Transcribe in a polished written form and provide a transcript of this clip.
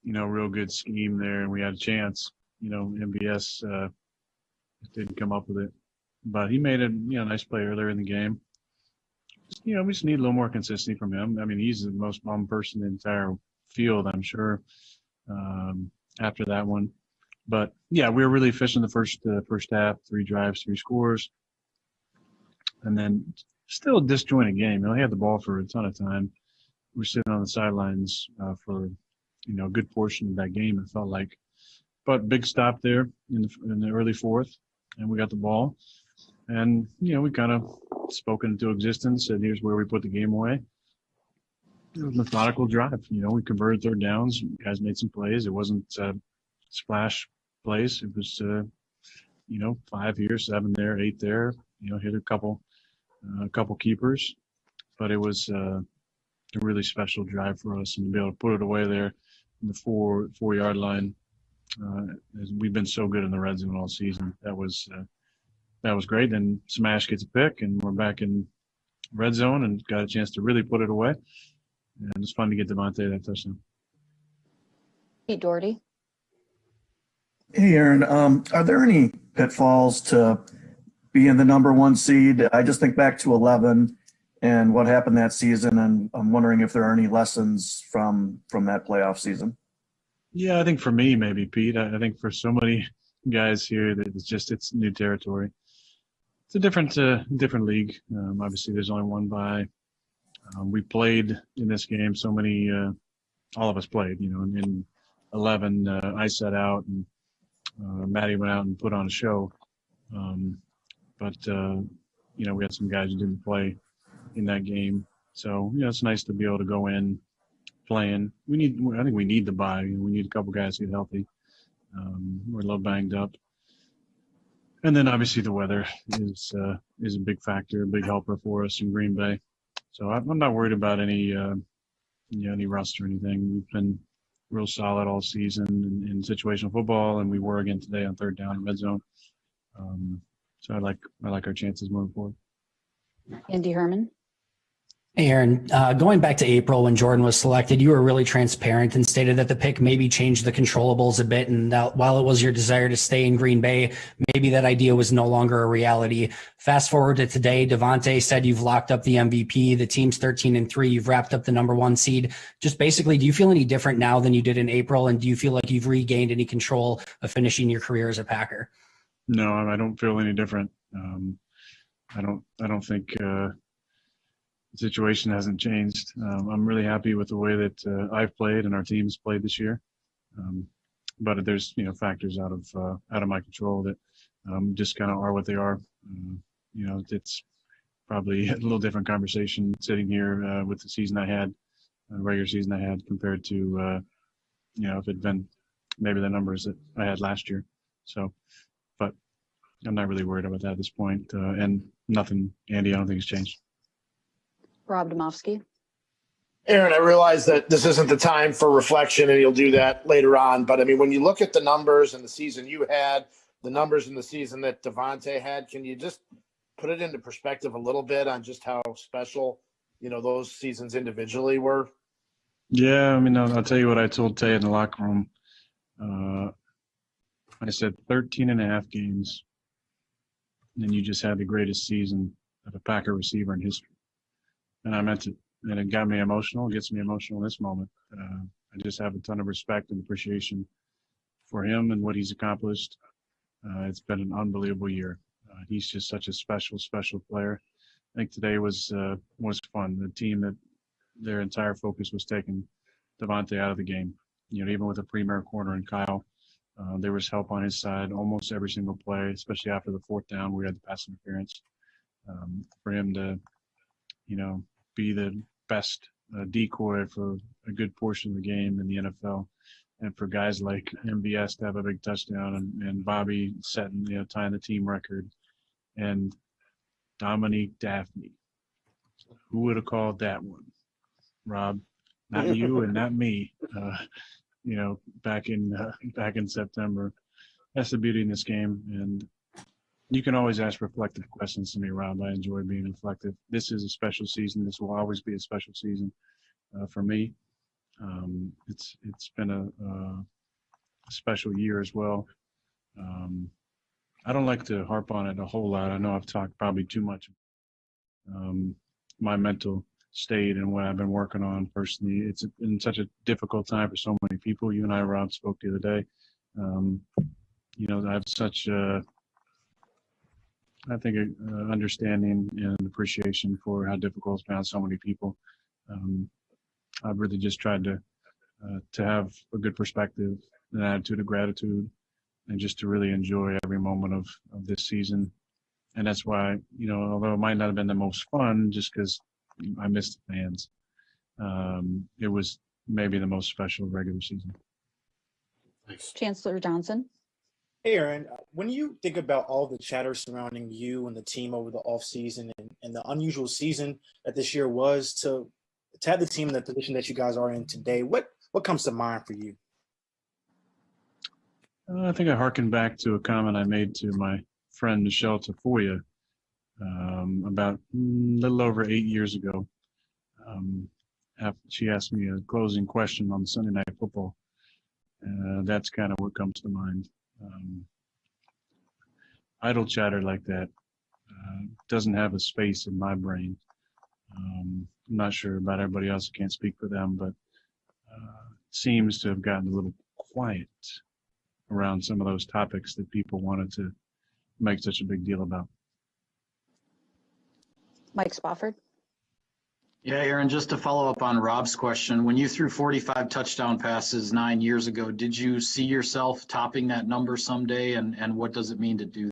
real good scheme there, and we had a chance. MBS didn't come up with it, but he made a nice play earlier in the game. We just need a little more consistency from him. I mean, he's the most bummed person in the entire field, I'm sure. After that one, but yeah, we were really efficient the first half. 3 drives, 3 scores, and then still a disjointed game. He had the ball for a ton of time. We were sitting on the sidelines for a good portion of that game. It felt like, but big stop there in the early fourth, and we got the ball, and we kind of spoke into existence. Said, here's where we put the game away. It was a methodical drive. We converted third downs. Guys made some plays. It wasn't splash plays. It was 5 here, 7 there, 8 there. Hit a couple keepers, but it was a really special drive for us, and to be able to put it away there in the 4-yard line. We've been so good in the red zone all season. That was great. Then Smash gets a pick, and we're back in red zone and got a chance to really put it away. And it's fun to get Davante that touchdown. Pete Doherty. Hey, Aaron. Are there any pitfalls to being the number 1 seed? I just think back to 11 and what happened that season, and I'm wondering if there are any lessons from that playoff season. Yeah, I think for me, maybe, Pete. I think for so many guys here that it's new territory. It's a different league. Obviously, there's only one bye. We played in this game. So many, all of us played. In 11, I sat out, and Matty went out and put on a show. But we had some guys who didn't play in that game. So it's nice to be able to go in playing. I think we need the bye. We need a couple guys to get healthy. We're a little banged up. And then obviously the weather is a big factor, a big helper for us in Green Bay. So I'm not worried about any rust or anything. We've been real solid all season in situational football, and we were again today on third down in red zone. So I like our chances moving forward. Andy Herman. Hey, Aaron, going back to April when Jordan was selected, you were really transparent and stated that the pick maybe changed the controllables a bit. And that while it was your desire to stay in Green Bay, maybe that idea was no longer a reality. Fast forward to today, Davante said you've locked up the MVP. The team's 13-3. You've wrapped up the number 1 seed. Just basically, do you feel any different now than you did in April? And do you feel like you've regained any control of finishing your career as a Packer? No, I don't feel any different. I don't think the situation hasn't changed. I'm really happy with the way that I've played and our team's played this year. But there's factors out of my control that just kind of are what they are. It's probably a little different conversation sitting here with the season I had, regular season I had, compared to if it'd been maybe the numbers that I had last year. So, but I'm not really worried about that at this point. And nothing, Andy, I don't think has changed. Rob Domofsky. Aaron, I realize that this isn't the time for reflection, and you'll do that later on. But, I mean, when you look at the numbers in the season you had, the numbers in the season that Davante had, can you just put it into perspective a little bit on just how special, those seasons individually were? Yeah, I mean, I'll tell you what I told Tay in the locker room. I said 13 and a half games, and you just had the greatest season of a Packer receiver in history. And I meant it, and it got me emotional. It gets me emotional in this moment. I just have a ton of respect and appreciation for him and what he's accomplished. It's been an unbelievable year. He's just such a special, special player. I think today was fun. The team that their entire focus was taking Davante out of the game. Even with a premier corner in Kyle, there was help on his side almost every single play, especially after the fourth down where we had the pass interference. For him to, be the best decoy for a good portion of the game in the NFL, and for guys like MVS to have a big touchdown, and Bobby setting, tying the team record, and Dominique Daphne. Who would have called that one? Rob, not you and not me. Back in September. That's the beauty in this game, and you can always ask reflective questions to me, Rob. I enjoy being reflective. This is a special season. This will always be a special season for me. It's been a special year as well. I don't like to harp on it a whole lot. I know I've talked probably too much. My mental state and what I've been working on personally. It's been such a difficult time for so many people. You and I, Rob, spoke the other day. I have such I think understanding and appreciation for how difficult it's been on so many people. I've really just tried to have a good perspective, an attitude of gratitude, and just to really enjoy every moment of this season. And that's why, although it might not have been the most fun, just because I missed the fans, it was maybe the most special regular season. Thanks. Chancellor Johnson. Hey, Aaron, when you think about all the chatter surrounding you and the team over the offseason and the unusual season that this year was, to have the team in the position that you guys are in today, what comes to mind for you? I think I harken back to a comment I made to my friend Michelle Tafoya about a little over 8 years ago. After she asked me a closing question on Sunday Night Football. That's kind of what comes to mind. Idle chatter like that doesn't have a space in my brain. I'm not sure about everybody else. I can't speak for them, but seems to have gotten a little quiet around some of those topics that people wanted to make such a big deal about. Mike Spofford. Yeah, Aaron, just to follow up on Rob's question, when you threw 45 touchdown passes 9 years ago, did you see yourself topping that number someday? And what does it mean to do